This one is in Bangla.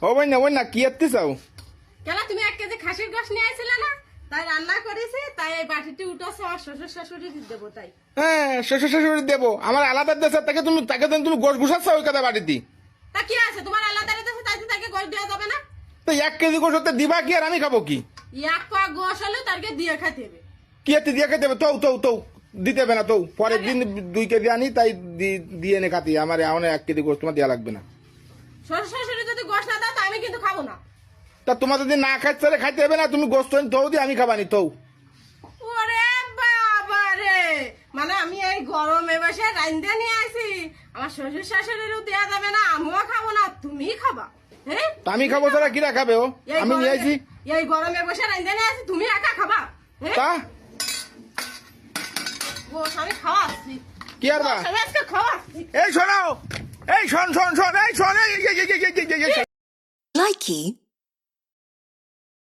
ও ওই না কি এত্তি চাও? কেন তুমি 1 কেজি খাসির গোশ নিয়ে আইছিলে না? তাই রান্না করেছি, তাই এই বাটিতে উঠেছে আমার শ্বশুর শাশুড়ি দেবো তাই। হ্যাঁ শ্বশুর শাশুড়ি দেবো, আমার আলাদা দেশে তাকে তুমি গোশ গুছাচ্ছ ওই কথা বাড়িতে। তা কি আছে তোমার আলাদা রেখেছে, তাই তো তাকে গোশ দেওয়া যাবে না? তো 1 কেজি গোশ হতে দিবা কি আর আমি খাবো কি? 1 পা গোশ হলে তাকে দিয়ে খাইতে হবে। কি এত্তি দিয়ে খেতে হবে? তৌ দিতে হবে না। পরের দিন 2 কেজি আনি, তাই দিয়ে এনে খাতি। আমার এখন 1 কেজি গোশ তোমার দেওয়া লাগবে না। শ্বশুর শাশুড়ি যদি গোশ না দাও তা আমি কিন্তু খাবো না। তা তোমার যদি না খাইতে হবে না, তুমি গোশ তো দিয়ে আমি খাবানি তৌ। ওরে বাবা রে, মানে আমি এই গরমে বসে রাইন্দা নিয়ে আসি, আমার শ্বশুর শাশুড়িরও দেওয়া যাবে না, আমিও খাবো না, তুমিই খাবা? হ্যাঁ তা আমি খাবো, তারা কিরা খাবে? ও আমি নিয়ে আইছি। এই গরমে বসে রাইন্দা নিয়ে আসি, তুমি একা খাবা? তা গোশ আমি খাওয়াচ্ছি, কি আর বা? আমি আজকে খাওয়াচ্ছি। এই শোনো, এই শোন, এই শোন, এই Likey